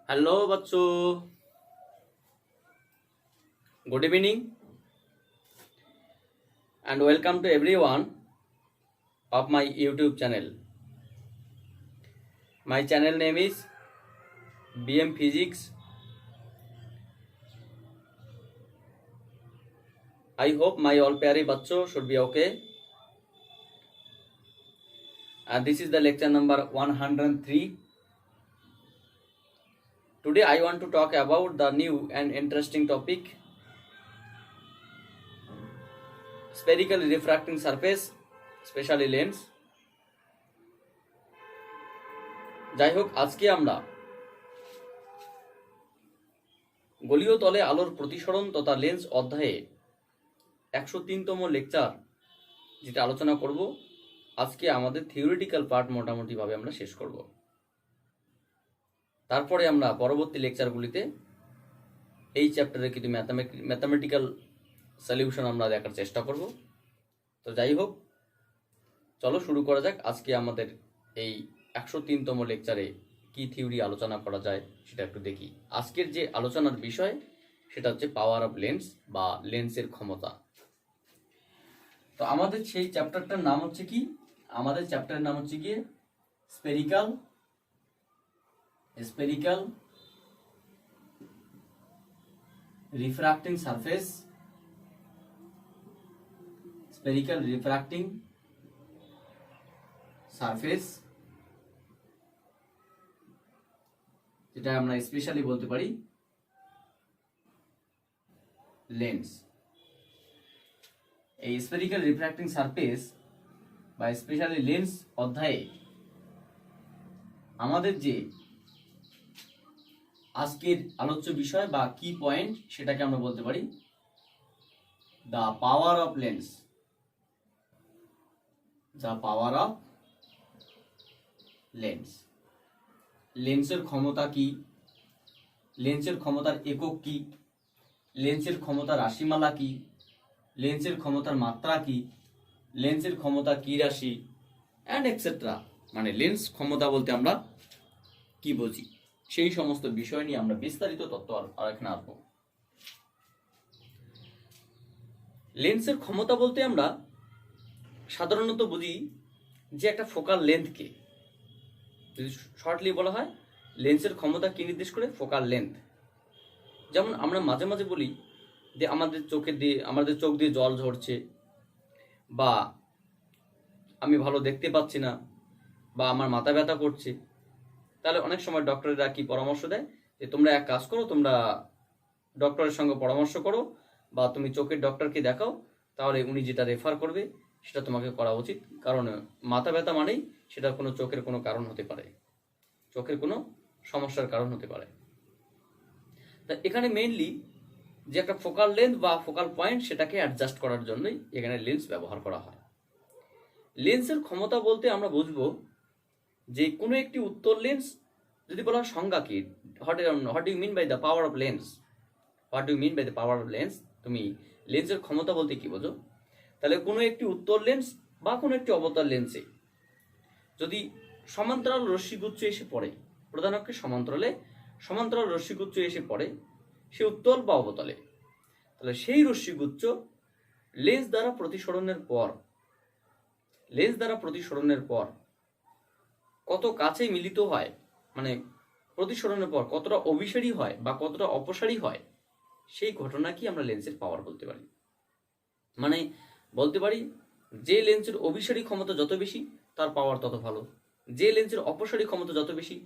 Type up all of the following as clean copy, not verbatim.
Hello बच्चों, good evening and welcome to everyone of my YouTube channel. My channel name is BM Physics. I hope my all प्यारे बच्चों should be okay. And this is the lecture number 103. Today I want to talk about the new and interesting topic, spherical refracting surface, especially lens. যাই হোক, আজকে আমরা গলীয় তলে আলোর প্রতিসরণ তথা lens অধ্যায়ে 103তম লেকচার যেটা আলোচনা করব, আজকে আমাদের থিওরিটিক্যাল পার্ট মোটামুটিভাবে আমরা শেষ করব। তারপরে আমরা পরবর্তী লেকচারগুলিতে এই চ্যাপ্টারে কিন্তু ম্যাথামেটিক্যাল সলিউশন আমরা দেখার চেষ্টা করব। তো যাই হোক, চলো শুরু করা যাক। আজকে আমাদের এই 103তম লেকচারে কি থিওরি আলোচনা করা যায় সেটা একটু দেখি। আজকের যে আলোচনার বিষয় সেটা হচ্ছে পাওয়ার অফ লেন্স বা লেন্সের ক্ষমতা। তো আমাদের সেই চ্যাপ্টারটার নাম হচ্ছে কি? আমাদের চ্যাপ্টারের নাম হচ্ছে গিয়ে spherical refracting surface, spherical refracting surface, যেটা আমরা স্পেশালি বলতে পারি লেন্স। এই স্পেরিক্যাল রিফ্র্যাক্টিং সারফেস বা স্পেশালি লেন্স অধ্যায়ে আমাদের যে আজকের আলোচ্য বিষয় বা কি পয়েন্ট সেটাকে আমরা বলতে পারি the power of lens. The power of lens. লেন্সের ক্ষমতা কি, লেন্সের ক্ষমতার একক কি, লেন্সের ক্ষমতার রাশিমালা কি, লেন্সের ক্ষমতার মাত্রা কি, লেন্সের ক্ষমতা কি রাশি অ্যান্ড এক্সেট্রা। মানে লেন্স ক্ষমতা বলতে আমরা কি বুঝি, সেই সমস্ত বিষয় নিয়ে আমরা বিস্তারিত তথ্য আর এখানে আসবো। লেন্সের ক্ষমতা বলতে আমরা সাধারণত বুঝি যে একটা ফোকাল লেন্থকে, যদি শর্টলি বলা হয় লেন্সের ক্ষমতা কি নির্দেশ করে? Focal length. যেমন আমরা মাঝে মাঝে বলি যে আমাদের চোখ দিয়ে জল ঝরছে, বা আমি ভালো দেখতে পাচ্ছি না, বা আমার মাথা ব্যথা করছে। তাহলে অনেক সময় ডক্টররা কি পরামর্শ দেয় যে তোমরা এক কাজ করো, তোমরা ডক্টরের সঙ্গে পরামর্শ করো বা তুমি চোখের ডক্টরকে দেখাও, তাহলে উনি যেটা রেফার করবে সেটা তোমাকে করা উচিত। কারণ মাথা ব্যথা মানেই সেটা কোনো চোখের কোনো কারণ হতে পারে, চোখের কোনো সমস্যার কারণ হতে পারে। তা এখানে মেইনলি যে একটা ফোকাল লেন্থ বা ফোকাল পয়েন্ট সেটাকে অ্যাডজাস্ট করার জন্যই এখানে লেন্স ব্যবহার করা হয়। লেন্সের ক্ষমতা বলতে আমরা বুঝবো যে কোনো একটি উত্তল লেন্স, যদি বলা হয় সংজ্ঞা কি, what you mean by the power of lens, what you mean by the power of lens, তুমি লেন্সের ক্ষমতা বলতে কি বোঝো? তাহলে কোনো একটি উত্তল লেন্স বা কোনো একটি অবতল লেন্সে যদি সমান্তরাল রশ্মিগুচ্ছ এসে পড়ে, প্রধান অক্ষের সমান্তরাল রশ্মিগুচ্ছ এসে পড়ে সে উত্তল বা অবতলে, তাহলে সেই রশ্মিগুচ্ছ লেন্স দ্বারা প্রতিসরণের পর কত কাছে মিলিত হয়, মানে প্রতিসরণের পর কতটা অভিসারী হয় বা কতটা অপসারী হয়, সেই ঘটনা কি আমরা লেন্সের পাওয়ার বলতে পারি। মানে বলতে পারি যে লেন্সের অভিসারী ক্ষমতা যত বেশি তার পাওয়ার তত ভালো, যে লেন্সের অপসারী ক্ষমতা যত বেশি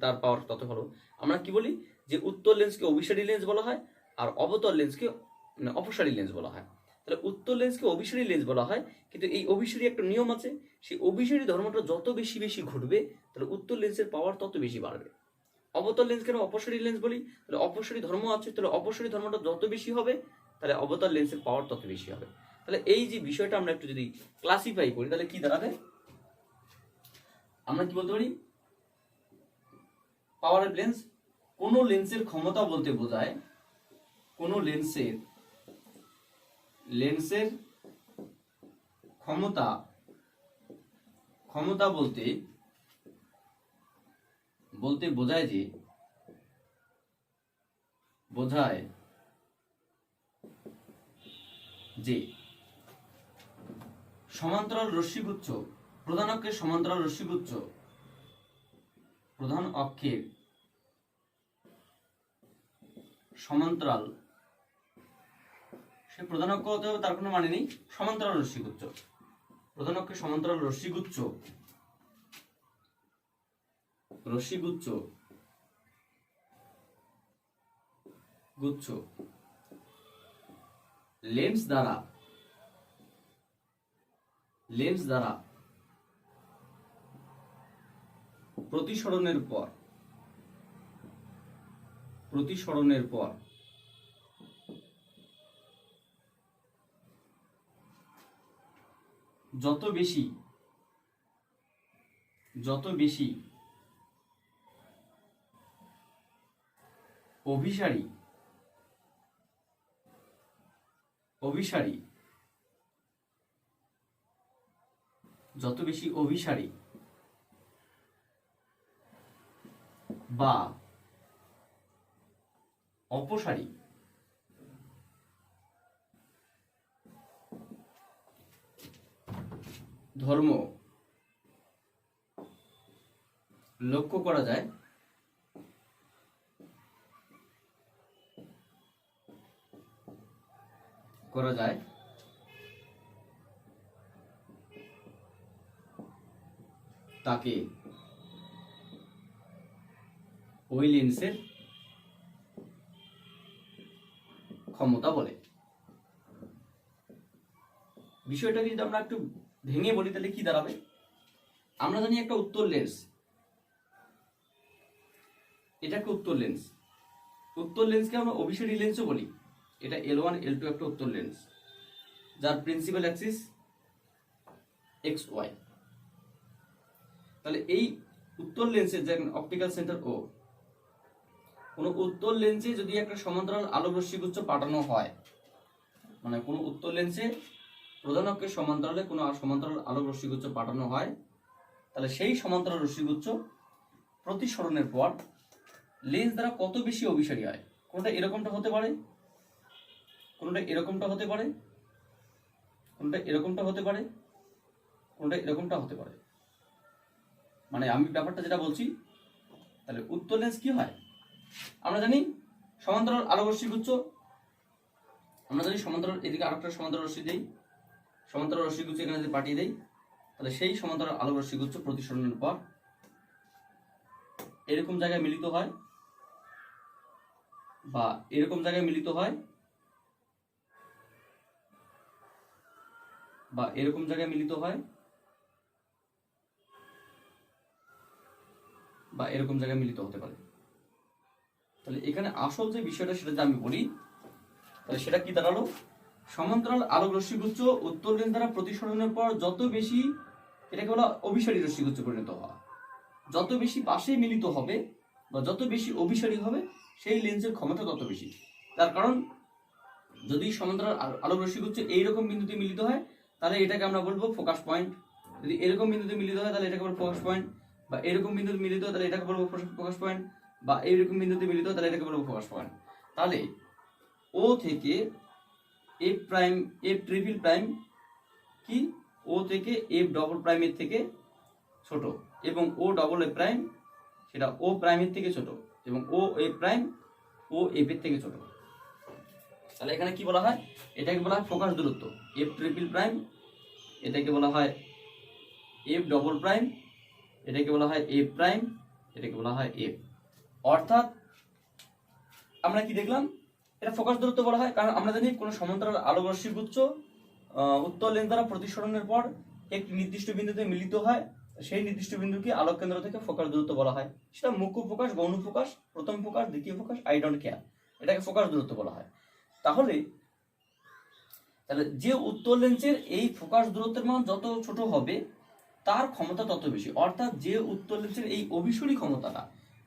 তার পাওয়ার তত ভালো। আমরা কি বলি যে উত্তল লেন্সকে অভিসারী লেন্স বলা হয় আর অবতল লেন্সকে অপসারী লেন্স বলা হয়। তাহলে উত্তল লেন্সকে অভিসারী লেন্স বলা হয়, কিন্তু এই অভিসারী একটা নিয়ম আছে, সেই অভিসারী ধর্মটা যত বেশি ঘটবে তাহলে উত্তল লেন্সের পাওয়ার তত বেশি বাড়বে। অবতল লেন্সকে অপসারী লেন্স বলি, তাহলে অপসারী ধর্ম আছে, তাহলে অপসারী ধর্মটা যত বেশি হবে তাহলে অবতল লেন্সের পাওয়ার তত বেশি হবে। তাহলে এই যে বিষয়টা আমরা একটু যদি ক্লাসিফাই করি তাহলে কি দাঁড়াবে? আমরা কি বলতে পারি? পাওয়ার অফ লেন্স, কোন লেন্সের ক্ষমতা বলতে বোঝায় কোন লেন্সের ক্ষমতা বলতে বলতে বোঝায় যে সমান্তরাল রশ্মিগুচ্ছ, প্রধান অক্ষের সমান্তরাল রশ্মিগুচ্ছ প্রধান অক্ষের সমান্তরাল, সে প্রধান অক্ষ হতে হবে তার কোনো মানে নেই, সমান্তরাল রশ্মিগুচ্ছ, প্রধান অক্ষের সমান্তরাল রশ্মিগুচ্ছ লেন্স দ্বারা প্রতিসরণের পর যত বেশি অভিসারী বা অপসারী ধর্ম লক্ষ্য করা যায়, তাকে ওই লেন্সের ক্ষমতা বলে। বিষয়টাকে যদি আমরা একটু ভেঙে বলি তাহলে কি দাঁড়াবে? আমরা জানি একটা উত্তল লেন্স, এটা একটা উত্তল লেন্সকে আমরা অভিসারী লেন্সও বলি। এটা L1 L2 একটা উত্তল লেন্স যার প্রিন্সিপাল অ্যাক্সিস XY। তাহলে এই উত্তল লেন্সের যে অপটিক্যাল সেন্টার O, কোনো উত্তল লেন্সে যদি একটা সমান্তরাল আলোক রশ্মিগুচ্ছ পাঠানো হয়, মানে কোনো উত্তল লেন্সে প্রধান অক্ষের সমান্তরালে কোনো সমান্তরাল আলোক রশ্মিগুচ্ছ পাঠানো হয়, তাহলে সেই সমান্তরাল রশ্মিগুচ্ছ প্রতিসরণের পর লেন্স দ্বারা কত বেশি অভিসারী হয়। কোনটা এরকমটা হতে পারে, কোনটা এরকমটা হতে পারে, কোনটা এরকমটা হতে পারে, কোনটা এরকমটা হতে পারে। মানে আমি ব্যাপারটা যেটা বলছি, তাহলে উত্তল লেন্স কি হয়? আমরা জানি সমান্তরাল আলোক রশ্মিগুচ্ছ, আমরা জানি সমান্তরাল, এদিকে আরেকটা সমান্তরাল রশ্মি দেই, সমান্তরাল রশ্মিগুচ্ছ এখানে যদি পাঠিয়ে দেই, তাহলে সেই সমান্তরাল আলোক রশ্মিগুচ্ছ প্রতিসরণের পর এরকম জায়গায় মিলিত হয় বা এরকম জায়গায় মিলিত হয় বা এরকম জায়গায় মিলিত হয় বা এরকম জায়গায় মিলিত হতে পারে। তাহলে এখানে আসল যে বিষয়টা সেটা যদি আমি বলি, তাহলে সেটা কি দাঁড়ালো? সমান্তরাল আলোক রশ্মিগুচ্ছ উত্তল লেন্স দ্বারা প্রতিসরণের পর যত বেশি, এটাকে বলা অভিসারী রশ্মিগুচ্ছ পরিণত হওয়া, যত বেশি পাশে মিলিত হবে বা যত বেশি অভিসারী হবে সেই লেন্সের ক্ষমতা তত বেশি। তার কারণ যদি সমান্তরাল আলোক রশ্মিগুচ্ছ এইরকম বিন্দুতে মিলিত হয় তাহলে এটাকে আমরা বলবো ফোকাস পয়েন্ট, যদি এরকম বিন্দুতে মিলিত হয় তাহলে এটাকে বলবো ফোকাস পয়েন্ট, বা এরকম বিন্দুতে মিলিত হয় তাহলে এটাকে বলবো ফোকাস পয়েন্ট, বা এইরকম বিন্দুতে মিলিত হয় তাহলে এটাকে বলবো ফোকাস পয়েন্ট। তাহলে ও থেকে F prime, F triple prime কি ও থেকে এফ ডবল প্রাইমের থেকে ছোট, এবং ও ডবল এফ প্রাইম সেটা ও প্রাইমের থেকে ছোট, এবং ও এফ প্রাইম ও এফ এর থেকে ছোট। তাহলে এখানে কি বলা হয়? এটাকে বলা হয় ফোকাস দূরত্ব এফ ট্রিপল প্রাইম, এটাকে বলা হয় এফ ডবল প্রাইম, এটাকে বলা হয় এফ প্রাইম, এটাকে বলা হয় এফ। অর্থাৎ আমরা কি দেখলাম? এটা ফোকাস দূরত্ব বলা হয় কারণ আমরা জানি কোনো সমান্তরাল আলোক রশ্মিগুচ্ছ উত্তল লেন্স দ্বারা প্রতিসরণের পর একটি নির্দিষ্ট বিন্দুতে মিলিত হয়, সেই নির্দিষ্ট বিন্দুকে আলোক কেন্দ্র থেকে ফোকাস দূরত্ব বলা হয়। সেটা মুখ্য ফোকাস, গৌণ ফোকাস, প্রথম ফোকাস, দ্বিতীয় ফোকাস, আই ডোন্ট কেয়ার, এটাকে ফোকাস দূরত্ব বলা হয়। তাহলে যে উত্তল লেন্সের এই ফোকাস দূরত্বের মান যত ছোট হবে তার ক্ষমতা তত বেশি। অর্থাৎ যে উত্তল লেন্সের এই অভিসারী ক্ষমতাটা,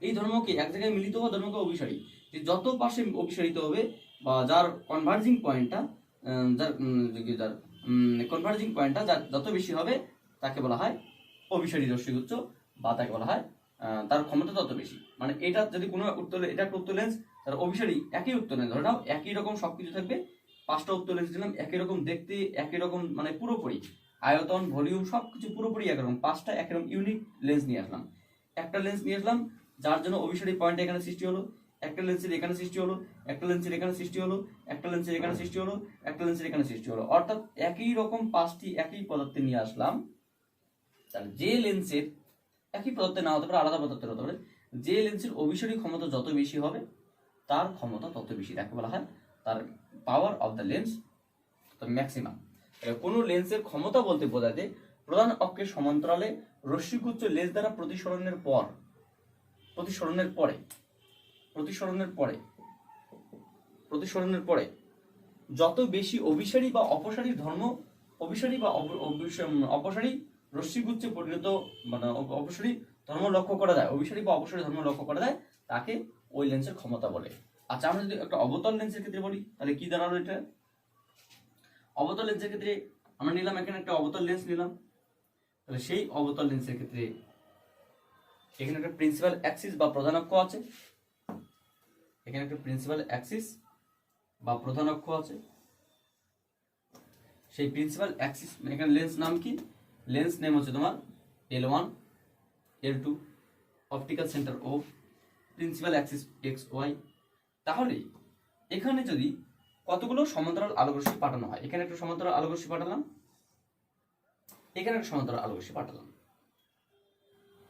এই ধর্মকে এক জায়গায় মিলিত হওয়া ধর্মকে অভিসারী, যে যত পাশে অভিসারিত হবে বা যার কনভার্জিং পয়েন্টটা, যার কনভার্জিং পয়েন্টটা যত বেশি হবে তাকে বলা হয় অভিসারী রশ্মিগুচ্ছ, বা তাকে বলা হয় তার ক্ষমতা তত বেশি। মানে এটা যদি কোনো উত্তর, এটা একটা উত্তর লেন্স, তার অভিসারী একই উত্তর লেন্স, ধরে নাও একই রকম সবকিছু থাকবে, 5টা উত্তর লেন্স দিলাম, একই রকম দেখতে, একই রকম মানে পুরোপুরি আয়তন ভলিউম সবকিছু পুরোপুরি একরকম, 5টা একরকম ইউনিক লেন্স নিয়ে আসলাম। একটা লেন্স নিয়ে আসলাম যার জন্য অভিসারী পয়েন্ট এখানে সৃষ্টি হলো, একটা লেন্সের এখানে সৃষ্টি হলো, একটা লেন্সের এখানে সৃষ্টি হলো, একটা লেন্সের এখানে সৃষ্টি হলো, একটা লেন্সের এখানে সৃষ্টি হলো, অর্থাৎ একই রকম 5টি একই পদার্থে নিয়ে আসলাম। তাহলে যে লেন্সের একই পদার্থে না হতে পারে, আলাদা পদার্থের হতে পারে, যে লেন্সের অভিসারী ক্ষমতা যত বেশি হবে তার ক্ষমতা তত বেশি, তাকে বলা হয় তার power of the lens maximum. কোনো লেন্সের ক্ষমতা বলতে বোঝাতে প্রধান অক্ষের সমান্তরালে রশ্মিগুচ্ছ লেন্স দ্বারা প্রতিসরণের পরে যত বেশি অভিসারী বা অপসারী অপসারী রশ্মিগুচ্ছে পরিণত, মানে অপসারী ধর্ম লক্ষ্য করা যায়, অভিসারী বা অপসারী ধর্ম লক্ষ্য করা যায়, তাকে ওই লেন্সের ক্ষমতা বলে। আচ্ছা, আমরা যদি একটা অবতল লেন্সের ক্ষেত্রে বলি তাহলে কি দাঁড়ালো এটা? অবতল লেন্সের ক্ষেত্রে আমরা নিলাম এখানে একটা অবতল লেন্স নিলাম, তাহলে সেই অবতল লেন্সের ক্ষেত্রে এখানে একটা প্রিন্সিপাল অ্যাক্সিস বা প্রধান অক্ষ আছে, এখানে একটা প্রিন্সিপাল অ্যাক্সিস বা প্রধান অক্ষ আছে। সেই প্রিন্সিপাল অ্যাক্সিস এখানে লেন্স নাম কি? লেন্স নেম হচ্ছে তোমার L1 L2, optical centre O, principal Axis XY। তাহলে এখানে যদি কতগুলো সমান্তরাল আলোকরশ্মি পাঠানো হয়, এখানে একটা সমান্তরাল আলোকরশ্মি পাঠালাম, এখানে একটা সমান্তরাল আলোকরশ্মি পাঠালাম,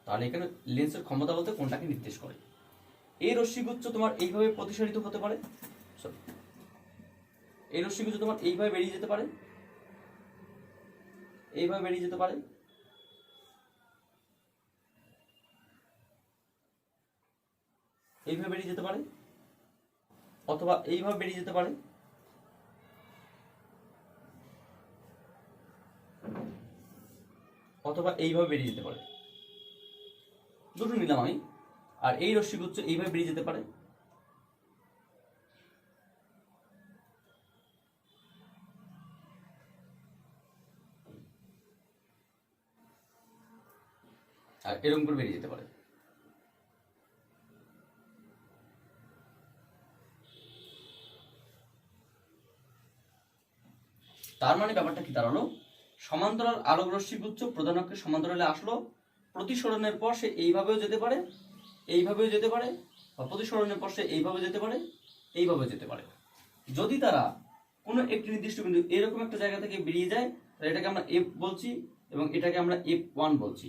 তাহলে এখানে লেন্সের ক্ষমতা বলতে কোনটাকে নির্দেশ করে? এই রশ্মিগুচ্ছ তোমার এইভাবে প্রতিসারিত হতে পারে, এই রশ্মিগুচ্ছ তোমার এইভাবে বেরিয়ে যেতে পারে, এইভাবে বেরিয়ে যেতে পারে, এইভাবে বেরিয়ে যেতে পারে, অথবা এইভাবে বেরিয়ে যেতে পারে, অথবা এইভাবে বেরিয়ে যেতে পারে, দুটো নিলাম আমি। আর এই রশ্মিগুচ্ছ এইভাবে বেরিয়ে যেতে পারে, আর এরকম করে বেরিয়ে যেতে পারে। তার মানে ব্যাপারটা কি দাঁড়ালো? সমান্তরাল আলোক রশ্মিগুচ্ছ প্রধান অক্ষের সমান্তরালে আসলো, প্রতিসরণের পর সে এইভাবেও যেতে পারে, এইভাবেও যেতে পারে, বা প্রতিসরণের পর সে এইভাবে যেতে পারে, এইভাবেও যেতে পারে। যদি তারা কোনো একটি নির্দিষ্ট বিন্দু এরকম একটা জায়গা থেকে বেরিয়ে যায়, তাহলে এটাকে আমরা F বলছি এবং এটাকে আমরা F1 বলছি।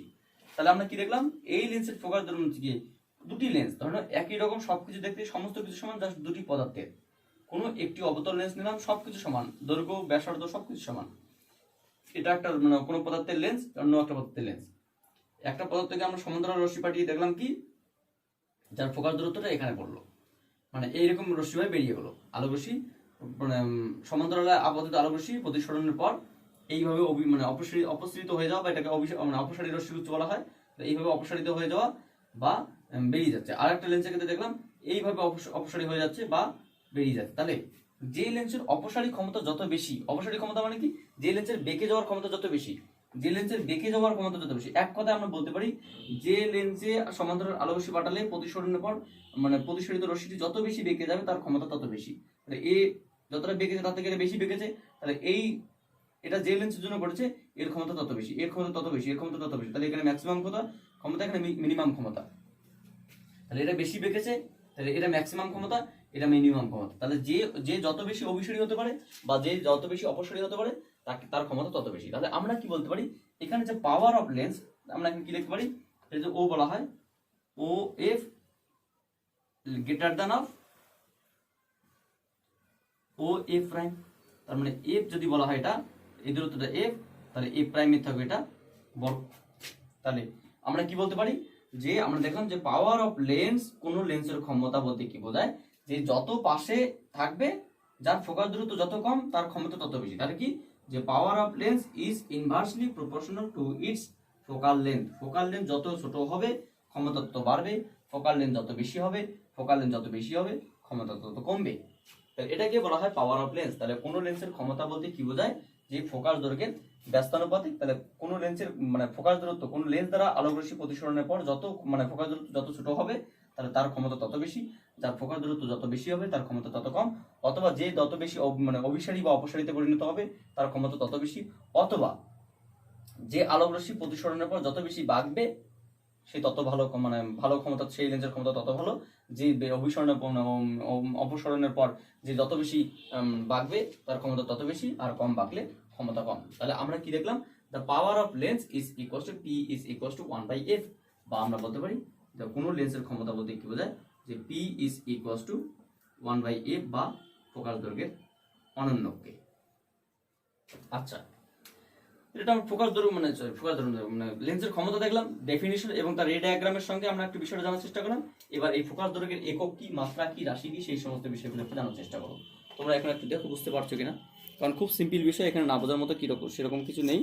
তাহলে আমরা কি দেখলাম? এই লেন্সের ফোকাস দৈর্ঘ্য হচ্ছে কি, দুটি লেন্স ধরো একই রকম সবকিছু দেখতে, সমস্ত কিছু সমান, জাস্ট দুটি পদার্থের কোনো একটি অবতল লেন্স নিলাম, সবকিছু সমান, দৈর্ঘ্য ব্যাসার্ধ সবকিছু সমান। এটা একটা মানে কোনো পদার্থের লেন্স, অন্য একটা পদার্থের লেন্স। একটা পদার্থকে আমরা সমান্তরাল রশ্মি পাঠিয়ে দেখলাম কি, যার ফোকাস দূরত্বটা এখানে পড়লো, মানে এইরকম রশ্মিভাবে বেরিয়ে গেলো আলোক রশ্মি, মানে সমান্তরালে আপাতত আলোক রশ্মি প্রতিসরণের পর এইভাবে মানে অপসৃত হয়ে যাওয়া, বা এটাকে মানে অপসারী রশ্মিগুচ্ছ বলা হয়। এইভাবে অপসারিত হয়ে যাওয়া বা বেরিয়ে যাচ্ছে। আর একটা লেন্সের ক্ষেত্রে দেখলাম এইভাবে অপসারী হয়ে যাচ্ছে বা বেরিয়ে যাচ্ছে। তাহলে যে লেন্সের অপসারী ক্ষমতা যত বেশি, অপসারী ক্ষমতা মানে কি, যে লেন্সের বেঁকে যাওয়ার ক্ষমতা যত বেশি, যে লেন্সের বেঁকে যাওয়ার ক্ষমতা যত বেশি, এক কথায় আমরা বলতে পারি যে লেন্সে সমান্তরাল আলো রশ্মি পাঠালে প্রতিসরণের পর মানে প্রতিসরিত রশ্মিটি যত বেশি বেঁকে যাবে তার ক্ষমতা তত বেশি। তাহলে এ যতটা বেঁকেছে তার থেকে বেশি বেঁকেছে, তাহলে এটা যে লেন্সের জন্য ঘটেছে এর ক্ষমতা তত বেশি, এর ক্ষমতা তত বেশি, এর ক্ষমতা তত বেশি। তাহলে এখানে ম্যাক্সিমাম ক্ষমতা, এখানে মিনিমাম ক্ষমতা। তাহলে এটা বেশি বেঁকেছে, তাহলে এটা ম্যাক্সিমাম ক্ষমতা, এটা মিনিমাম ক্ষমতা। তাহলে যে যত বেশি অভিসারী হতে পারে বা যে যত বেশি অপসারী হতে পারে তার ক্ষমতা তত বেশি। তাহলে আমরা কি বলতে পারি, এখানে যে পাওয়ার অফ লেন্স, আমরা এখানে কি লিখতে পারি, এটা যে ও বলা হয়, O F greater than of O F prime. তার মানে এফ যদি বলা হয় এটা, এই দূরত্বটা এফ, তাহলে এফ প্রাইমের থাকবে এটা বর্গ। তাহলে আমরা কি বলতে পারি, যে আমরা দেখলাম যে পাওয়ার অফ লেন্স কোন লেন্সের ক্ষমতা বলতে কি বোঝায়, যে যত পাশে থাকবে, যার ফোকাস দূরত্ব যত কম তার ক্ষমতা তত বেশি। তাহলে কি, যে পাওয়ার of lens is inversely proportional to its focal length. Focal length যত ছোট হবে ক্ষমতা তত বাড়বে, ফোকাল লেন্থ যত বেশি হবে, ক্ষমতা তত কমবে। তাহলে এটাকে বলা হয় পাওয়ার অফ লেন্স। তাহলে কোন লেন্সের ক্ষমতা বলতে কি বোঝায়, যে ফোকাস দৈর্ঘ্যের ব্যস্তানুপাতিক। তাহলে কোনো লেন্সের মানে ফোকাস দূরত্ব, কোনো লেন্স দ্বারা আলোকরশ্মি প্রতিসরণের পর যত মানে ফোকাস দূরত্ব যত ছোট হবে তাহলে তার ক্ষমতা তত বেশি, যার ফোকাস দূরত্ব যত বেশি হবে তার ক্ষমতা তত কম, অথবা যে যত বেশি মানে অভিসারী বা অপসারীতে পরিণত হবে তার ক্ষমতা তত বেশি, অথবা যে আলোকরশ্মি প্রতিসরণের পর যত বেশি বাঁকবে সে তত ভালো মানে ভালো ক্ষমতা, সেই লেন্সের ক্ষমতা তত ভালো। যে অভিসরণের অপসরণের পর যে যত বেশি বাঁকবে তার ক্ষমতা তত বেশি, আর কম বাঁকলে ক্ষমতা কম। তাহলে আমরা কি দেখলাম, the power of lens is equal to P is equal to 1/f, বা আমরা বলতে পারি যে কোনো লেন্সের ক্ষমতা বলতে কি বোঝায় যে P is equal to 1/f, বা ফোকাস দৈর্ঘ্যের অনন্যকে। আচ্ছা, এটা আমরা ফোকাস দৈর্ঘ্য মানে লেন্সের ক্ষমতা দেখলাম, ডেফিনিশন এবং তার রে ডায়াগ্রামের সঙ্গে আমরা একটু বিষয়টা জানার চেষ্টা করলাম। এবার এই ফোকাস দৈর্ঘ্যের একক কি, মাত্রা কি, রাশি কি, সেই সমস্ত বিষয়গুলো একটু জানার চেষ্টা করো। তোমরা এখন একটু দেখো বুঝতে পারছো কিনা, কারণ খুব সিম্পল বিষয়, এখানে না বোঝার মতো কিরকম সেরকম কিছু নেই,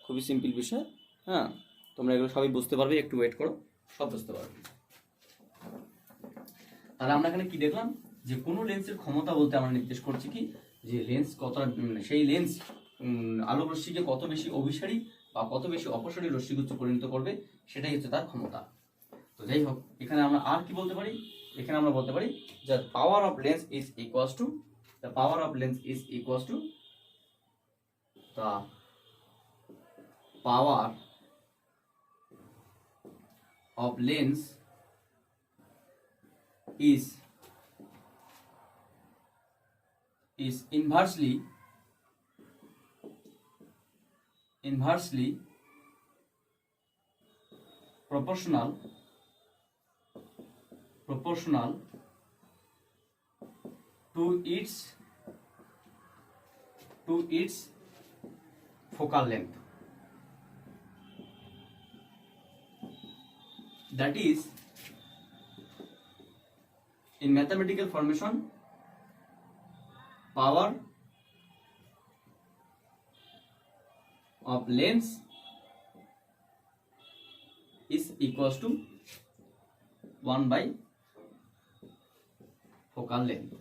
খুবই সিম্পল বিষয়। হ্যাঁ, তোমরা এগুলো সবই বুঝতে পারবে, একটু ওয়েট করো, সব বুঝতে পারবে। তাহলে আমরা এখানে কি দেখলাম, যে কোনো লেন্সের ক্ষমতা বলতে আমরা নির্দেশ করছি কি, যে লেন্স কতটা সেই লেন্স আলোক রশ্মিকে কত বেশি অভিসারী বা কত বেশি অপসারী রশ্মিগুচ্ছ পরিণত করবে, সেটাই হচ্ছে তার ক্ষমতা। তো যাই হোক, এখানে আমরা আর কি বলতে পারি, এখানে আমরা বলতে পারি যে পাওয়ার of lens is equals two, the power of lens is equals to the power of lens is inversely proportional to its focal length, that is in mathematical formation power of lens is equals to 1 by focal length.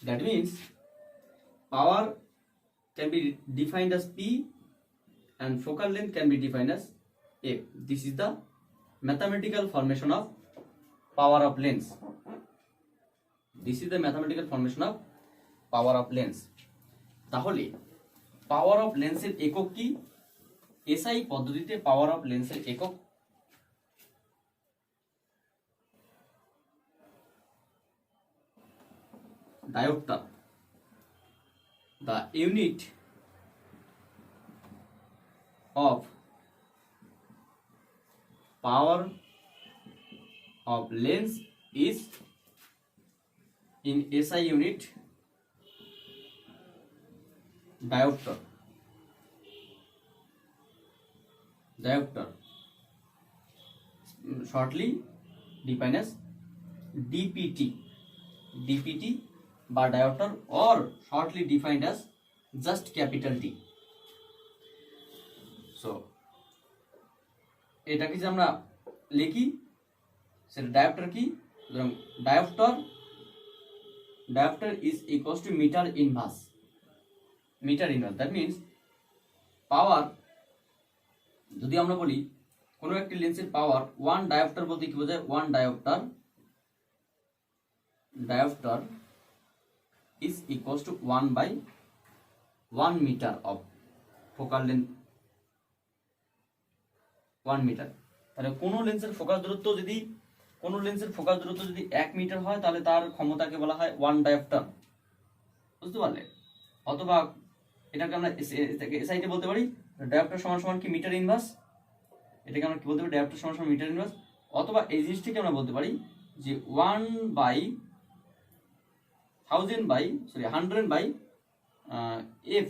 That means power can be defined as P and focal length can be defined as F. This is the mathematical formation of power of lens. This is the mathematical formation of power of lens. তাহলে power of লেন্সের একক কি? SI পদ্ধতিতে power of লেন্সের একক dioptre. The unit of power of lens is in SI unit diopter. Shortly defined as DPT বা diopter, or shortly defined as just capital D. So এটাকে যে আমরা লিখি সেটা ডায়োপ্টার কি, dioptre is equals to meter inverse. That means পাওয়ার, যদি আমরা বলি কোনো একটি লেন্সের পাওয়ার, ওয়ান ডায়োপ্টার বলতে কি বোঝায়, one dioptre is equals to 1 by 1 meter of focal length, 1 metre. তাহলে কোন লেন্সের ফোকাস দূরত্ব যদি 1 মিটার হয় তাহলে তার ক্ষমতাকে বলা হয় 1 ডায়োপ্টার, বুঝতে পারলে? অথবা এটাকে আমরা এসআইতে বলতে পারি ডায়োপ্টার সমান সমান কি মিটার ইনভার্স, এটাকে আমরা কি বলতে পারি, ডায়োপ্টার সমান সমান মিটার ইনভার্স। অথবা এই জিনিসটাকে আমরা বলতে পারি যে 100 by f,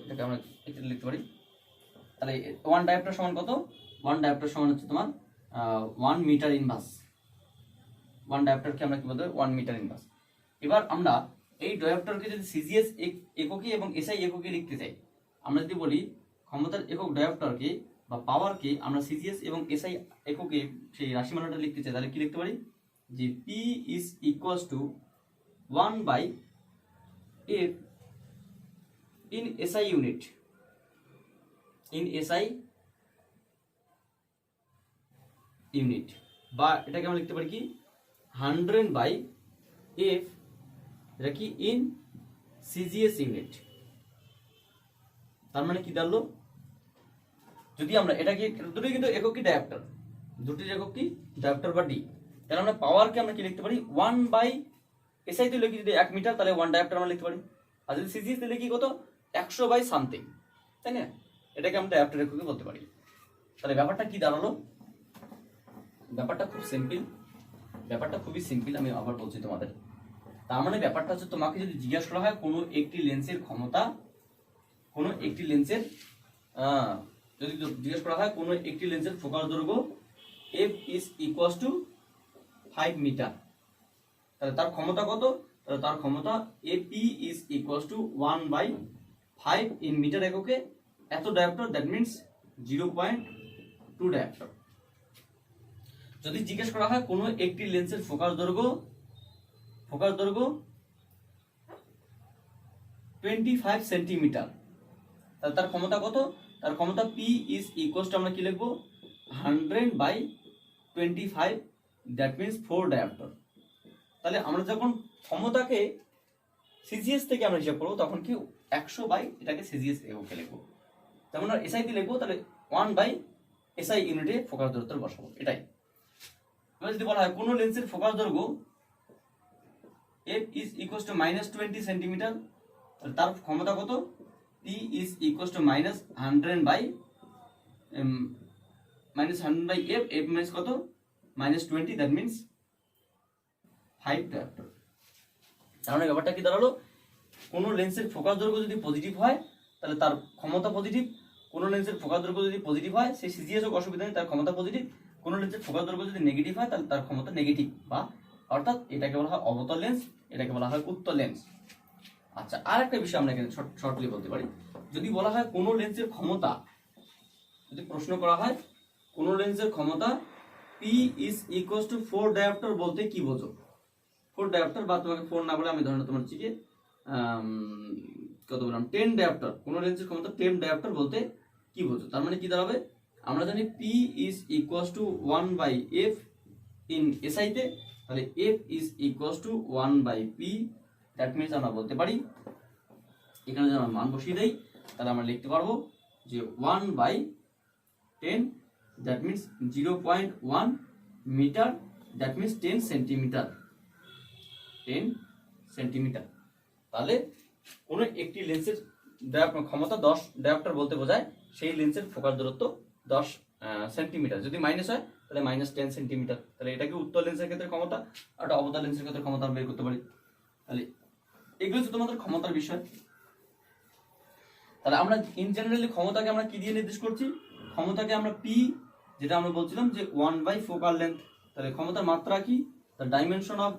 এটাকে আমরা এটা লিখতে পারি। তাহলে 1 ডায়োপ্টার সমান কত, 1 ডায়োপ্টার সমান হচ্ছে তোমার 1 মিটার ইনভার্স। 1 ডায়োপ্টারকে আমরা কি বলতে পারি, 1 মিটার ইনভার্স। এবার আমরা এই ডায়োপ্টারকে যদি সিজিএস এককে এবং এসআই এককে লিখতে চাই, আমরা যদি বলি ক্ষমতার একক ডায়োপ্টারকে বা পাওয়ারকে আমরা সিজিএস এবং এসআই এককে সেই রাশিমালাটা লিখতে চাই, তাহলে কি লিখতে পারি, যে P is equals to 1/f in SI unit, in SI unit, বা এটাকে আমরা লিখতে পারি কি 100/f, এটা কি ইন সিজিএস ইউনিট। তার মানে কি দাঁড়ালো, যদি আমরা এটাকে দুটোই কিন্তু একক কি ডায়োপ্টার, দুটির একক কি ডায়োপ্টার বা ডি, তাহলে আমরা পাওয়ারকে আমরা কি লিখতে পারি 1/SI তে লিখি যদি 1 মিটার, তাহলে 1 ডায়োপ্টার আমরা লিখতে পারি। আর যদি সিজিএস তে লিখি কত 100/সামথিং, তাই না, এটাকে আমরা ডায়োপ্টার এককে বলতে পারি। তাহলে ব্যাপারটা কি দাঁড়ালো, ব্যাপারটা খুব সিম্পল, ব্যাপারটা খুবই সিম্পল, আমি আবার বলছি তোমাদের। তার মানে ব্যাপারটা হচ্ছে তোমাকে যদি জিজ্ঞাসা করা হয় কোনো একটি লেন্সের ক্ষমতা, কোনো একটি লেন্সের যদি জিজ্ঞেস করা হয় কোনো একটি লেন্সের ফোকাস দৈর্ঘ্য f is equals to 5 metre, তাহলে তার ক্ষমতা কত, তাহলে তার ক্ষমতা AP is equals to 1/5 in metre এককে এত ডায়োপ্টার, দ্যাট মিন্স 0.2 ডায়োপ্টার। যদি জিজ্ঞেস করা হয় কোনো একটি লেন্সের ফোকাস দৈর্ঘ্য 25 সেন্টিমিটার, তাহলে তার ক্ষমতা কত, তার ক্ষমতা P is equals to আমরা কি লিখবো 100/25, দ্যাট মিন্স 4 ডায়োপ্টার। তাহলে আমরা যখন ক্ষমতাকে সিজিএস থেকে আমরা হিসাব করবো তখন কি 100 এটাকে সিজিএস এককে লিখবো, যেমন আমরা এসআই তে লিখবো তাহলে 1/SI ইউনিটে ফোকাস দূরত্ব বসাবো, এটাই। এবার যদি বলা হয় কোনো লেন্সের ফোকাস দৈর্ঘ্য f is equals to -20 centimetre, তাহলে তার ক্ষমতা কত, P is equals to -100/f, f means কত -20, that means 5 ডায়োপ্টার। তার মানে ব্যাপারটা কি দাঁড়ালো, কোনো লেন্সের ফোকাস দৈর্ঘ্য যদি পজিটিভ হয় তাহলে তার ক্ষমতা পজিটিভ, কোনো লেন্সের ফোকাস দৈর্ঘ্য যদি পজিটিভ হয় সেই সিজিএস হোক অসুবিধা নেই, তার ক্ষমতা পজিটিভ, কোনো লেন্সের ফোকাস দৈর্ঘ্য যদি নেগেটিভ হয় তাহলে তার ক্ষমতা নেগেটিভ, বা অর্থাৎ এটাকে বলা হয় অবতল লেন্স, এটাকে বলা হয় উত্তল লেন্স। আচ্ছা, আর একটা বিষয় আমরা এখানে শর্টলি বলতে পারি, যদি বলা হয় কোনো লেন্সের ক্ষমতা, যদি প্রশ্ন করা হয় কোনো লেন্সের ক্ষমতা P is equals to 4 dioptre বলতে কি বোঝো, 4 ডায়োপ্টার, বা তোমাকে 4 না বলে আমি ধরুন তোমার হচ্ছে কত বললাম 10 ডায়োপ্টার, কোনো লেন্সের ক্ষমতা 10 ডায়োপ্টার বলতে কি বোঝো, তার মানে কি দাঁড়াবে, আমরা জানি P is equals to 1/f in SI তে, তাহলে F is equals to 1/P, that means আমরা বলতে পারি, এখানে যদি আমরা মান বসিয়ে দেই তাহলে আমরা লিখতে পারবো যে 1/10, that means 0.1 metre, that means 10 centimetre, 10 centimetre. তাহলে কোনো একটি লেন্সের ক্ষমতা 10 ডায়োপ্টার বলতে বোঝায় সেই লেন্সের ফোকাস দূরত্ব 10 সেন্টিমিটার, যদি মাইনাস হয় তাহলে -10 সেন্টিমিটার। তাহলে এটাকে উত্তল লেন্সের ক্ষেত্রে ক্ষমতা, আর অবতল লেন্সের ক্ষেত্রে ক্ষমতা বের করতে পারি। তাহলে এগুলো হচ্ছে তোমাদের ক্ষমতার বিষয়। তাহলে আমরা ইন জেনারেলি ক্ষমতাকে আমরা কি দিয়ে নির্দেশ করছি, ক্ষমতাকে আমরা P, যেটা আমরা বলছিলাম যে 1/4 ফোকাল লেন্থ, তাহলে ক্ষমতার মাত্রা কি, the dimension of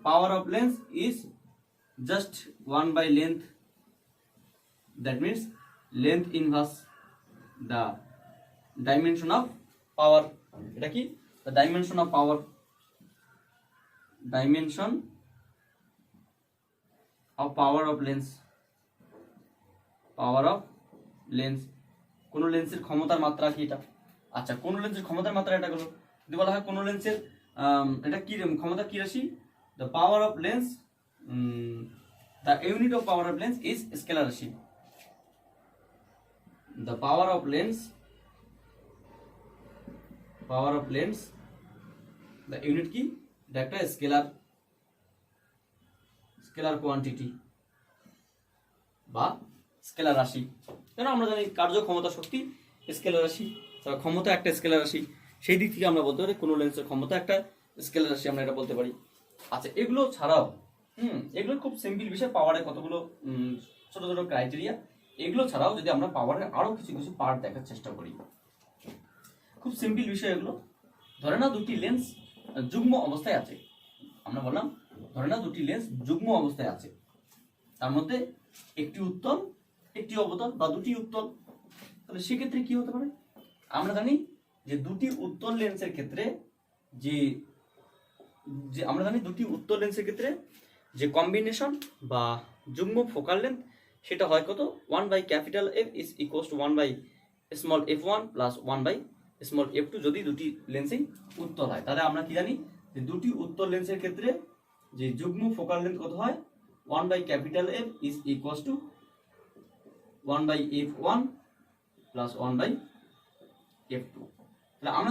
power of lens is just 1/length, that means length inverse the dimension of power, এটা কি, the dimension of power, dimension of power of lens, power of lens, কোন লেন্সের ক্ষমতার মাত্রা কি এটা। আচ্ছা, কোন লেন্সের ক্ষমতার মাত্রা এটা হলো, যদি বলা হয় কোন লেন্সের এটা কি ক্ষমতা কি রাশি, the power of lens, the unit of power of lens is scalar রাশি, the power of lens, the unit কি, এটা একটা স্কেলার কোয়ান্টিটি বা স্কেলার রাশি। কেন আমরা জানি কার্য ক্ষমতা শক্তি স্কেলার রাশি, ক্ষমতা একটা স্কেলার রাশি, সেই দিক থেকে আমরা বলতে পারি কোনো লেন্সের ক্ষমতা একটা স্কেলার রাশি, আমরা এটা বলতে পারি। আচ্ছা, এগুলো ছাড়াও এগুলো খুব সিম্পল বিষয়, পাওয়ারের কতগুলো ছোট ছোট ক্রাইটেরিয়া, এগুলো ছাড়াও যদি আমরা পাওয়ারের আরো কিছু কিছু পার্ট দেখার চেষ্টা করি, খুব সিম্পল বিষয় এগুলো। ধরে নাও দুটি লেন্স যুগ্ম অবস্থায় আছে, আমরা বললাম ধরে নাও দুটি লেন্স যুগ্ম অবস্থায় আছে, তার মধ্যে একটি উত্তল একটি অবতল বা দুটি উত্তল, তাহলে সেক্ষেত্রে কি হতে পারে, আমরা জানি যে দুটি উত্তল লেন্সের ক্ষেত্রে যে আমরা জানি দুটি উত্তল লেন্সের ক্ষেত্রে যে কম্বিনেশন বা যুগ্ম ফোকাল লেন্থ সেটা হয় কত, 1 by capital F is equals to 1 by small F one plus 1 by small F two, যদি দুটি লেন্সেই উত্তল হয়। তাহলে আমরা কি জানি যে দুটি উত্তল লেন্সের ক্ষেত্রে যে যুগ্ম ফোকাল লেন্থ কত হয়, 1 by capital F is equals to 1 by F one plus 1 by F two. তাহলে আমরা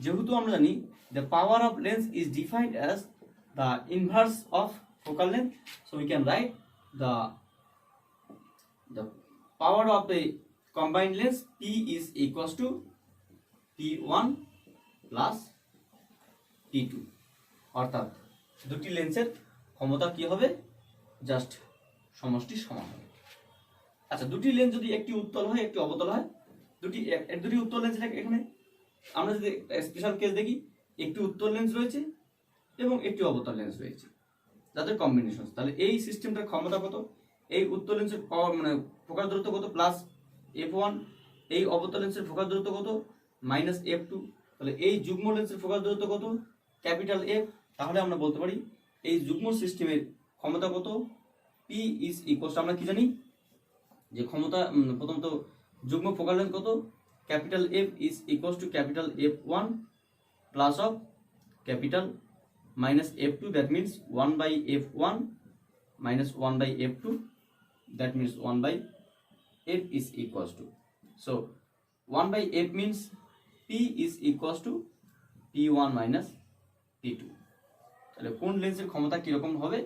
যেহেতু আমরা জানি the power of lens is defined as the inverse of focal length, so we can write the power of the combined lens P is equals to P1 plus P2, অর্থাৎ দুটি লেন্সের ক্ষমতা কি হবে, জাস্ট সমষ্টি সমান হবে। আচ্ছা, দুটি লেন্স যদি একটি উত্তল হয় একটি অবতল হয়, দুটি উত্তল লেন্স, এখানে আমরা যদি স্পেশাল কেস দেখি, একটি উত্তল লেন্স রয়েছে এবং একটি অবতল লেন্স রয়েছে যাদের কম্বিনেশন, তাহলে এই সিস্টেমটার ক্ষমতা কত, এই উত্তল লেন্সের পাওয়ার মানে ফোকাস দূরত্ব কত প্লাস f1, এই অবতল লেন্সের ফোকাস দূরত্ব কত মাইনাস f2, তাহলে এই যুগ্ম লেন্সের ফোকাস দূরত্ব কত ক্যাপিটাল F। তাহলে আমরা বলতে পারি এই যুগ্ম সিস্টেমের ক্ষমতা কত, P ইজ ইকুয়ালস, আমরা কি জানি যে ক্ষমতা প্রথমত যুগ্ম ফোকাল লেন্থ কত, capital F is equals two capital F1 plus of capital minus f2, that means 1 by f1 minus 1 by f2, that means 1 by f is equals to, so 1 by f means p is equals to p1 minus p2। তাহলে কোন লেন্সের ক্ষমতা কিরকম হবে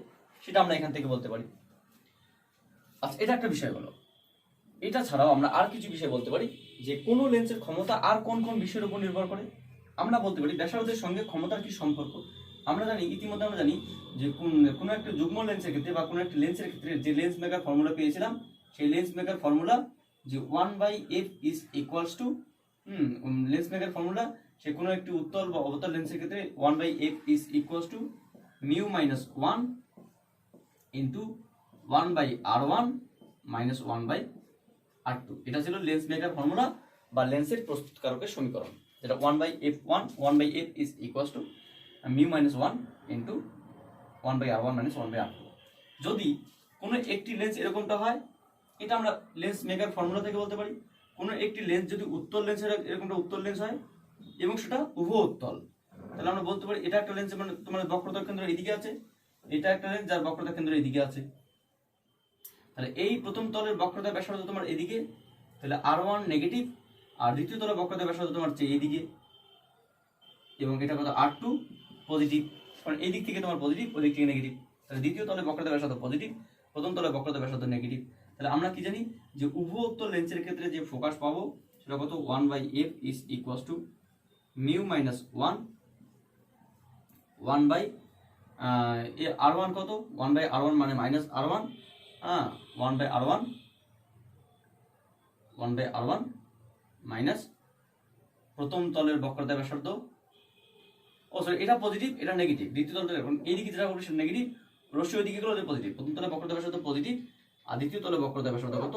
সেটা আমরা এখান থেকে বলতে পারি। আচ্ছা, এটা একটা বিষয় হলো। এটা ছাড়াও আমরা আর কিছু বিষয় বলতে পারি যে কোন লেন্সের ক্ষমতা আর কোন কোন বিষয়ের উপর নির্ভর করে। আমরা বলতে পারি ব্যাসার্ধের সঙ্গে ক্ষমতার কি সম্পর্ক। আমরা জানি ইতিমধ্যে আমরা জানি যে কোনো একটা যুগ্ম লেন্সের ক্ষেত্রে বা কোনো একটা লেন্সের ক্ষেত্রে যে লেন্স মেকার ফর্মুলা পেয়েছিলাম, সেই লেন্স মেকার ফর্মুলা যে 1 by F is equals to lens maker formula, সে কোনো একটি উত্তল বা অবতল লেন্সের ক্ষেত্রে 1 by F is equals to mu minus 1 into 1 by R one minus 1 by R two. এটা ছিল লেন্স মেকার ফর্মুলা বা লেন্সের প্রস্তুতকারকের সমীকরণ, যেটা 1 by F one 1 by F is equals to mu minus 1 into 1 by R one minus 1 by R two. যদি কোনো একটি lens এরকমটা হয়, এটা আমরা লেন্স মেকার ফর্মুলা থেকে বলতে পারি। কোনো একটি লেন্স যদি উত্তল লেন্সের এরকমটা উত্তল লেন্স হয় এবং সেটা উভয় উত্তল, তাহলে আমরা বলতে পারি এটা একটা লেন্স মানে তোমার বক্রতার কেন্দ্র এদিকে আছে, এটা একটা লেন্স যার বক্রতার কেন্দ্র এদিকে আছে। তাহলে এই প্রথম তলের বক্রতা ব্যাসার্ধ তোমার এদিকে, তাহলে আর1 নেগেটিভ, আর দ্বিতীয় তলের বক্রতা ব্যাসার্ধ তোমার চেয়ে এদিকে, এবং এটা কত আর2 পজিটিভ, কারণ এই দিক থেকে তোমার পজিটিভ, ওই দিক থেকে নেগেটিভ। তাহলে দ্বিতীয় তলের বক্রতা ব্যাসার্ধ পজিটিভ, প্রথম তলের বক্রতা ব্যাসার্ধ নেগেটিভ। তাহলে আমরা কি জানি যে উভয় উত্তল লেন্সের ক্ষেত্রে যে ফোকাস পাবো সেটা কত, 1 by F is equals to mu minus 1 by R one কত, 1 বাই আর ওয়ান মানে minus R one, 1 by R one 1 by R one minus প্রথম তলের বক্রতা ব্যাসার্ধ, ও সরি এটা পজিটিভ এটা নেগেটিভ, দ্বিতীয় তলটা এখন এইদিকে যেটা বলবো সেটা নেগেটিভ, রশ্মি ওইদিকে গেলে পজিটিভ, প্রথম তলের বক্রতা ব্যাসার্ধ পজিটিভ আর দ্বিতীয় তলের বক্রতা ব্যাসার্ধ কত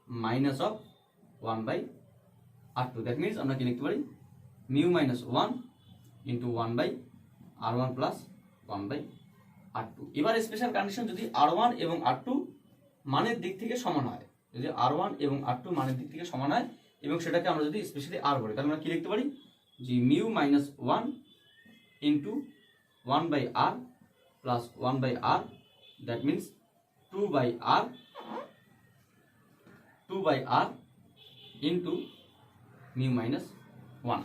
minus of 1 by R two. That means আমরা কি লিখতে পারি mu minus 1 into 1 by R one plus 1 by R two. এবার স্পেশাল কন্ডিশন যদি আর ওয়ান এবং আর টু মানের দিক থেকে সমান হয়, যদি আর ওয়ান এবং আর টু মানের দিক থেকে সমান হয় এবং সেটাকে আমরা যদি স্পেশালি আর বলি, তাহলে আমরা কি লিখতে পারি যে mu minus 1 into 1 by R plus 1 by R, that means 2 by R into mu minus 1।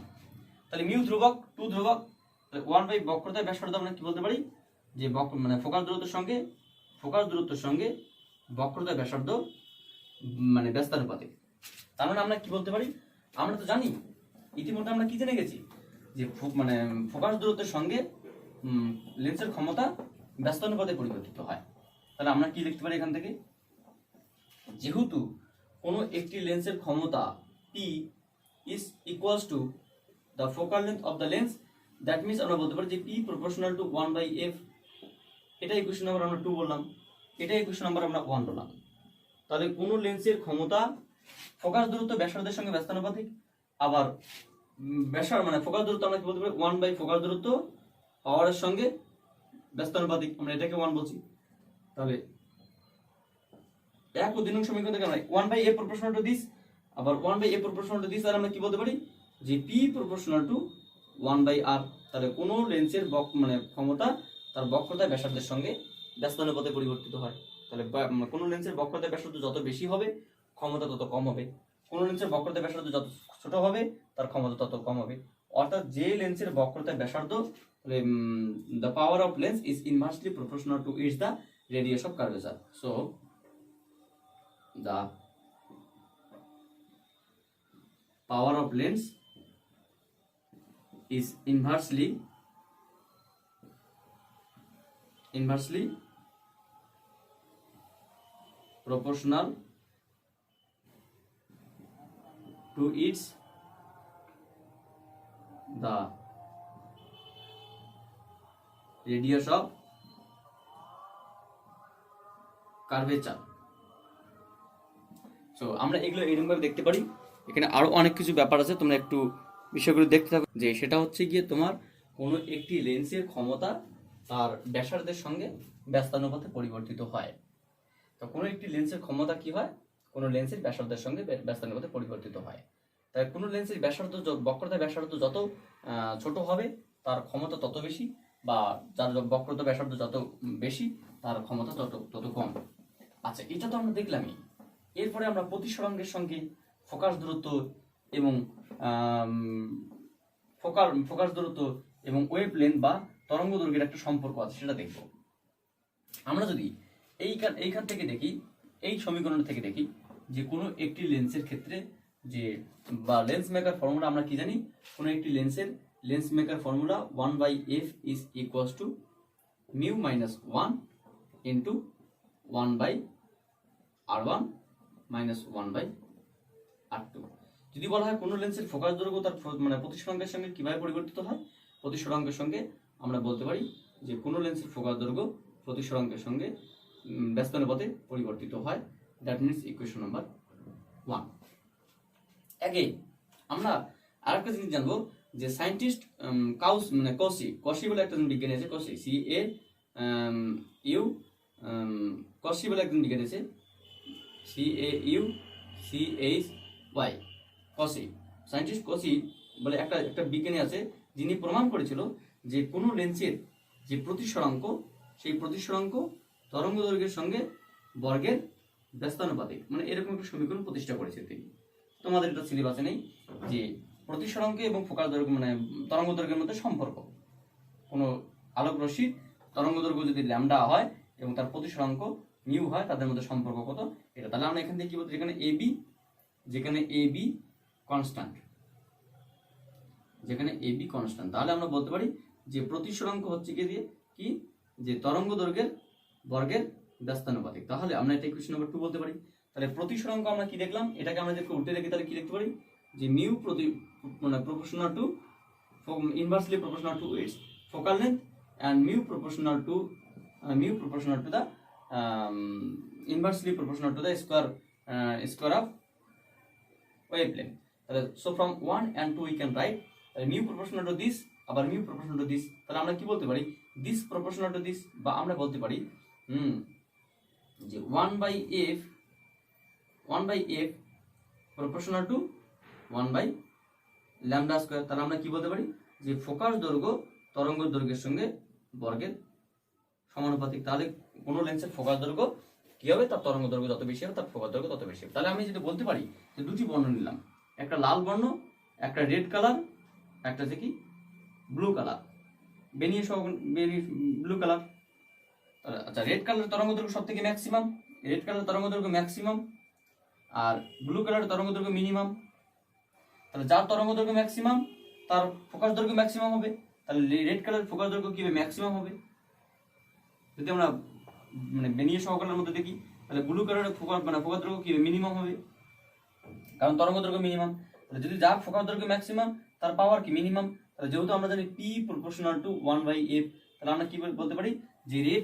তাহলে মিউ ধ্রুবক, 2 ধ্রুবক, তাহলে 1 বাই বক্রতার ব্যাসার্ধ আমরা কি বলতে পারি যে মানে ফোকাস দূরত্বের সঙ্গে বক্রতার ব্যাসার্ধ মানে ব্যস্তানুপাতিক। তার মানে আমরা কি বলতে পারি, আমরা তো জানি ইতিমধ্যে আমরা কি জেনে গেছি যে মানে ফোকাস দূরত্বের সঙ্গে লেন্সের ক্ষমতা ব্যস্তানুপাতে পরিবর্তিত হয়। তাহলে আমরা কি লিখতে পারি এখান থেকে, যেহেতু কোনো একটি লেন্সের ক্ষমতা P is equals to the focal length of the lens, that means আমরা বলতে পারি যে P proportional to 1 by f। এটা ইকুয়েশন নাম্বার আমরা 2 বললাম, এটা ইকুয়েশন নাম্বার আমরা 1 বললাম। তাহলে কোনো লেন্সের ক্ষমতা ফোকাস দূরত্ব ব্যাসার্ধের সঙ্গে ব্যস্তানুপাতিক, আবার ব্যাসার্ধ মানে ফোকাস দূরত্ব আমরা কি বলতে পারি 1 বাই ফোকাস দূরত্ব পাওয়ারের সঙ্গে ব্যস্তানুপাতিক, আমরা এটাকে 1 বলছি। তাহলে 1 ও 2 নং সমীকরণ থেকে আমরা 1/a proportional to this, আবার 1/a proportional to this, আর আমরা কি বলতে পারি যে p proportional to 1/r। তাহলে কোন লেন্সের ক্ষমতা তার বক্রতা ব্যাসার্ধের সঙ্গে ব্যস্তানুপাতে পরিবর্তিত হয়। তাহলে কোন লেন্সের বক্রতা ব্যাসার্ধ যত বেশি হবে ক্ষমতা তত কম হবে, কোন লেন্সের বক্রতা ব্যাসার্ধ যত ছোট হবে তার ক্ষমতা তত কম হবে। অর্থাৎ যে লেন্সের বক্রতা ব্যাসার্ধ, the power of lens is inversely proportional to its the radius of curvature. So the power of lens is inversely proportional to its the radius of curvature. So আমরা এগুলো এরকম ভাবে দেখতে পারি। এখানে আরো অনেক কিছু ব্যাপার আছে, তোমরা একটু বিষয়গুলো দেখতে থাকো। যে সেটা হচ্ছে গিয়ে তোমার কোনো একটি লেন্সের ক্ষমতা তার ব্যাসার্ধের সঙ্গে ব্যস্তানুপাতে পরিবর্তিত হয়। তো কোনো একটি লেন্সের ক্ষমতা কি হয়, কোনো লেন্সের ব্যাসার্ধের সঙ্গে ব্যস্তানুপাতে পরিবর্তিত হয়। তাই কোনো লেন্সের ব্যাসার্ধ বক্রতা ব্যাসার্ধ যত ছোট হবে তার ক্ষমতা তত বেশি, বা যার বক্রতা ব্যাসার্ধ যত বেশি তার ক্ষমতা তত কম। আচ্ছা, এটা তো আমরা দেখলামই। এরপরে আমরা প্রতিসরাঙ্কের সঙ্গে ফোকাস দূরত্ব এবং ফোকাস দূরত্ব এবং ওয়েভ লেন্থ বা তরঙ্গ দৈর্ঘ্যের একটা সম্পর্ক আছে, সেটা দেখব। আমরা যদি এইখান থেকে দেখি, এই সমীকরণ থেকে দেখি যে কোনো একটি লেন্সের ক্ষেত্রে যে বা লেন্স মেকার ফর্মুলা আমরা কি জানি, কোনো একটি লেন্সের lens maker formula 1/f is equals to mu minus 1 into 1/r1 minus 1/r2। যদি বলা হয় কোনো লেন্সের ফোকাস দৈর্ঘ্য তার প্রতিসরাঙ্কের সঙ্গে কিভাবে পরিবর্তিত হয়, প্রতিসরাঙ্কের সঙ্গে আমরা বলতে পারি যে কোনো লেন্সের ফোকাস দৈর্ঘ্য প্রতিসরাঙ্কের সঙ্গে ব্যস্তানুপাতে পরিবর্তিত হয়। That means equation number 1। আগে আমরা আরেকটা জিনিস জানবো যে সায়েন্টিস্ট কসি বলে একটা বিজ্ঞানী আছে, কসি কসি বলে একজন বিজ্ঞানী আছে, CAUCHY, কসি, সায়েন্টিস্ট কসি বলে একটা বিজ্ঞানী আছে, যিনি প্রমাণ করেছিল যে কোনো লেন্সের যে প্রতিসরাঙ্ক, সেই প্রতিসরাঙ্ক তরঙ্গ দৈর্ঘ্যের সঙ্গে বর্গের ব্যস্তানুপাতিক, এরকম একটা সমীকরণ প্রতিষ্ঠা করেছে তিনি। তোমাদের এটা সিলেবাসে নেই যে প্রতিসরাঙ্ক এবং ফোকাস দৈর্ঘ্য তরঙ্গ দৈর্ঘ্যের মধ্যে সম্পর্ক। কোনো আলোক রশ্মির তরঙ্গ দৈর্ঘ্য যদি ল্যামডা হয় এবং তার প্রতিসরাঙ্ক মিউ হয়, তাদের মধ্যে সম্পর্ক কত এটা। তাহলে আমরা এখান থেকে কি বলতে, যেখানে এবি কনস্ট্যান্ট, তাহলে আমরা বলতে পারি যে প্রতিসরাঙ্ক হচ্ছে কি যে তরঙ্গ দৈর্ঘ্যের বর্গের ব্যস্তানুপাতিক। তাহলে আমরা এটা ইকুয়েশন নাম্বার 2 বলতে পারি। তাহলে প্রতিসরাঙ্ক আমরা কি দেখলাম, এটাকে আমরা যদি উল্টে দেখি তাহলে কি লিখতে পারি যে mu proportional to inversely proportional to its focal length and mu proportional to the inversely proportional to the square of wavelength. So from 1 and 2 we can write mu proportional to this, আবার mu proportional to this। তাহলে আমরা কি বলতে পারি, this proportional to this, বা আমরা বলতে পারি যে 1/f proportional to 1/λ²। তাহলে আমরা কি বলতে পারি যে ফোকাস দৈর্ঘ্য তরঙ্গ দৈর্ঘ্যের সঙ্গে বর্গের সমানুপাতিক। তাহলে কোন লেন্সের ফোকাস দৈর্ঘ্য কি হবে, তার তরঙ্গ দৈর্ঘ্য যত বেশি হবে তার ফোকাস দৈর্ঘ্য তত বেশি হবে। তাহলে আমি যদি বলতে পারি যে দুটি বর্ণ নিলাম, একটা লাল বর্ণ, একটা রেড কালার, একটা হচ্ছে কি ব্লু কালার, ব্লু কালার। আচ্ছা, রেড কালার তরঙ্গ দৈর্ঘ্য সব থেকে ম্যাক্সিমাম, আর ব্লু কালার তরঙ্গ দৈর্ঘ্য মিনিমাম। তাহলে যার তরঙ্গ দৈর্ঘ্য ম্যাক্সিমাম তার ফোকাস দৈর্ঘ্য ম্যাক্সিমাম হবে। তাহলে রেড কালার ফোকাস দৈর্ঘ্য কি হবে, ম্যাক্সিমাম হবে। যদি আমরা বেনিয়ে সহকালের মধ্যে দেখি তাহলে ব্লু কালারের ফোকাস দৈর্ঘ্য কি হবে, মিনিমাম হবে, কারণ তরঙ্গ দৈর্ঘ্য মিনিমাম। তাহলে যদি যার ফোকাস দৈর্ঘ্য ম্যাক্সিমাম তার পাওয়ার কি মিনিমাম। তাহলে যেহেতু আমরা জানি P proportional to 1/f, তাহলে আমরা কি বলতে পারি যে রেড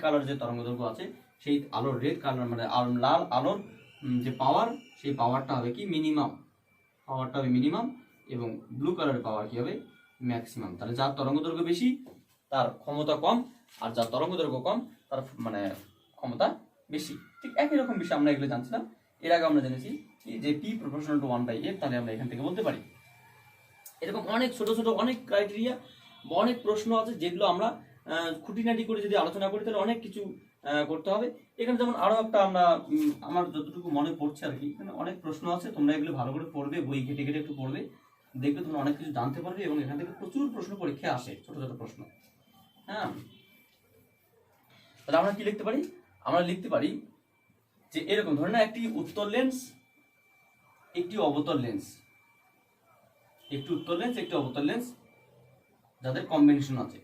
কালার যে তরঙ্গ দৈর্ঘ্য আছে, সেই আলোর রেড কালার লাল আলোর যে পাওয়ার, সেই পাওয়ারটা হবে কি মিনিমাম, এবং ব্লু কালারের পাওয়ার কি হবে ম্যাক্সিমাম। তাহলে যার তরঙ্গ দৈর্ঘ্য বেশি তার ক্ষমতা কম, আর যার তরঙ্গ দৈর্ঘ্য কম তার মানে ক্ষমতা বেশি। ঠিক একই রকম বিষয় আমরা এগুলো জানছিলাম। এর আগে আমরা জেনেছি যে পি প্রপোর্শনাল টু 1/f, তাহলে আমরা এখান থেকে বলতে পারি। এরকম অনেক ছোট ছোট অনেক ক্রাইটেরিয়া বা অনেক প্রশ্ন আছে যেগুলো আমরা খুঁটিনাটি করে যদি আলোচনা করি তাহলে অনেক কিছু করতে হবে। এখানে যেমন আরো একটা আমরা আমার যতটুকু মনে পড়ছে আর কি, এখানে অনেক প্রশ্ন আছে, তোমরা এগুলো ভালো করে পড়বে, বই ঘেটে ঘেটে একটু পড়বে, দেখবে তোমরা অনেক কিছু জানতে পারবে এবং এখান থেকে প্রচুর প্রশ্ন পরীক্ষায় আসে, ছোট ছোট প্রশ্ন। হ্যাঁ, তাহলে আমরা কি লিখতে পারি? আমরা লিখতে পারি যে এরকম ধরে না, একটি উত্তর লেন্স, একটি অবতল লেন্স, একটি উত্তর লেন্স, একটি অবতল লেন্স যাদের কম্বিনেশন আছে,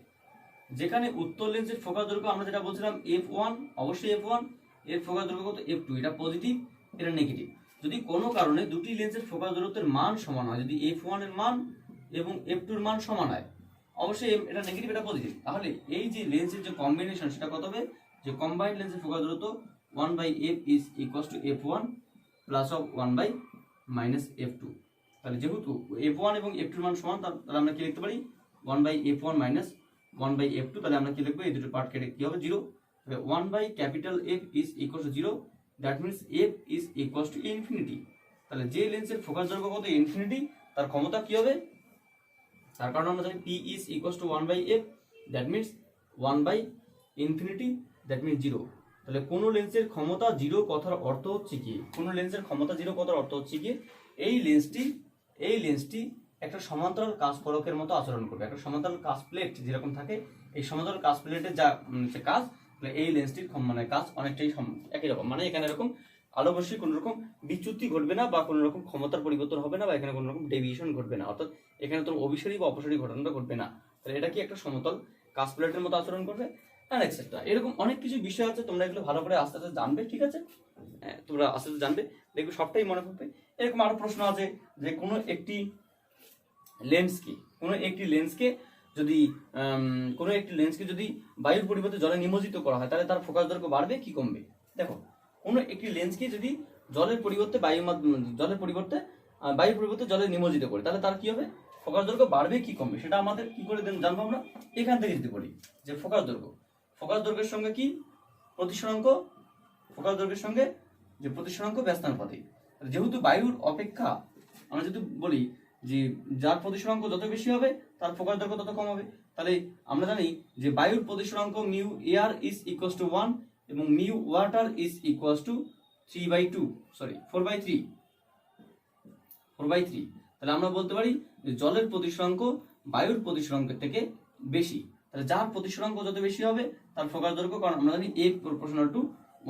যেখানে উত্তর লেন্সের ফোকাস দৈর্ঘ্য আমরা যেটা বলছিলাম f1, অবশ্যই f1, এর ফোকাস দৈর্ঘ্য কত f2, এটা পজিটিভ, এটা নেগেটিভ। যদি কোনো কারণে দুটি লেন্সের ফোকাস দূরত্বের মান সমান হয়, যদি f1 এর মান এবং f2 এর মান সমান হয়, অবশ্যই এটা নেগেটিভ, এটা পজিটিভ, তাহলে এই যে লেন্সের যে কম্বিনেশন সেটা কত হবে? যে কম্বাইন্ড লেন্সের ফোকাস দূরত্ব 1/f is equals to f1 plus of 1/-f2। তাহলে যেহেতু f1 এবং f2 এর মান সমান, তাহলে আমরা কি লিখতে পারি? 1/f1 minus 1/f2। তাহলে আমরা কি লিখবো? এই দুটো পার্ট কেটে কি হবে? 0। তাহলে 1/F is equals to 0, that means f is equals to infinity. তাহলে যে লেন্সের ফোকাস দৈর্ঘ্য কত ইনফিনিটি, তার ক্ষমতা কি হবে? তার কারণ আমরা জানি p is equals to 1/f, that means 1/infinity, that means 0। তাহলে কোনো লেন্সের ক্ষমতা 0 কথার অর্থ হচ্ছে কি? কোনো লেন্সের ক্ষমতা 0 কথার অর্থ হচ্ছে কি? এই লেন্সটি একটা সমান্তরাল কাচ ফলকের মতো আচরণ করবে। একটা সমান্তরাল কাচ প্লেট যেরকম থাকে, এই সমান্তরাল কাচ প্লেটের যা কাজ, এই লেন্সটির মানে কাজ অনেকটাই একই রকম। মানে এখানে এরকম আলোবর্ষী কোনো রকম বিচ্যুতি ঘটবে না, বা কোনো রকম ক্ষমতার পরিবর্তন হবে না, বা এখানে কোনো রকম ডেভিয়েশন ঘটবে না, অর্থাৎ এখানে তোর অভিসারী বা অপসারী ঘটনাটা ঘটবে না। তাহলে এটা কি একটা সমতল কাচ প্লেটের মতো আচরণ করবে, আর এক্সেট্রা। এরকম অনেক কিছু বিষয় আছে, তোমরা এগুলো ভালো করে আস্তে আস্তে জানবে, ঠিক আছে? তোমরা আস্তে আস্তে জানবে, দেখবে সবটাই মনে থাকবে। এরকম আরো প্রশ্ন আছে যে কোনো একটি লেন্সকে যদি বায়ুর পরিবর্তে জলে নিমজ্জিত করা হয়, তাহলে তার ফোকাস দৈর্ঘ্য বাড়বে কি কমবে? দেখো, কোনো একটি লেন্সকে যদি বায়ুর পরিবর্তে জলে নিমজ্জিত করে, তাহলে তার কি হবে? ফোকাস দৈর্ঘ্য বাড়বে কি কমবে? সেটা আমাদের কি করে জানবো? আমরা এখান থেকে যদি বলি যে ফোকাস দৈর্ঘ্যের সঙ্গে কি প্রতিসরাঙ্ক, ফোকাস দৈর্ঘ্যের সঙ্গে যে প্রতিসরাঙ্ক ব্যস্তানুপাতিক। যেহেতু বায়ুর অপেক্ষা আমরা যদি বলি যে যার প্রতিসরাঙ্ক যত বেশি হবে তার ফোকাস দৈর্ঘ্য তত কম হবে, তাহলে আমরা জানি যে বায়ুর প্রতিসরাঙ্ক mu air is equals to 1 এবং mu water is equals to 4/3। তাহলে আমরা বলতে পারি যে জলের প্রতিসরাঙ্ক বায়ুর প্রতিসরাঙ্কের থেকে বেশি। তাহলে যার প্রতিসরাঙ্ক যত বেশি হবে তার ফোকাস দৈর্ঘ্য, কারণ আমরা জানি a প্রপোর্শনাল টু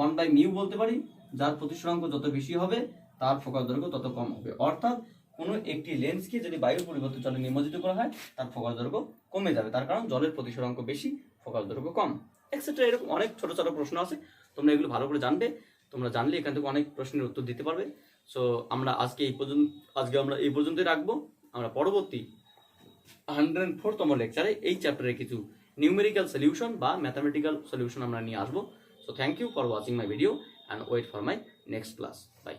1/μ বলতে পারি, যার প্রতিসরাঙ্ক যত বেশি হবে তার ফোকাস দৈর্ঘ্য তত কম হবে। অর্থাৎ কোনো একটি লেন্সকে যদি বায়ুর পরিবর্তে জলে নিমজ্জিত করা হয় তার ফোকাস দৈর্ঘ্য কমে যাবে, তার কারণ জলের প্রতিসরাঙ্ক বেশি, ফোকাস দৈর্ঘ্য কম, এক্সেট্রা। এরকম অনেক ছোট ছোট প্রশ্ন আছে, তোমরা এগুলো ভালো করে জানবে। তোমরা জানলে এখান থেকে অনেক প্রশ্নের উত্তর দিতে পারবে। সো আমরা আজকে এই পর্যন্তই রাখবো। আমরা পরবর্তী 104তম লেকচারে এই চ্যাপ্টারে কিছু নিউমেরিক্যাল সলিউশন বা ম্যাথামেটিক্যাল সলিউশন আমরা নিয়ে আসবো। So thank you for watching my video and wait for my next class. By.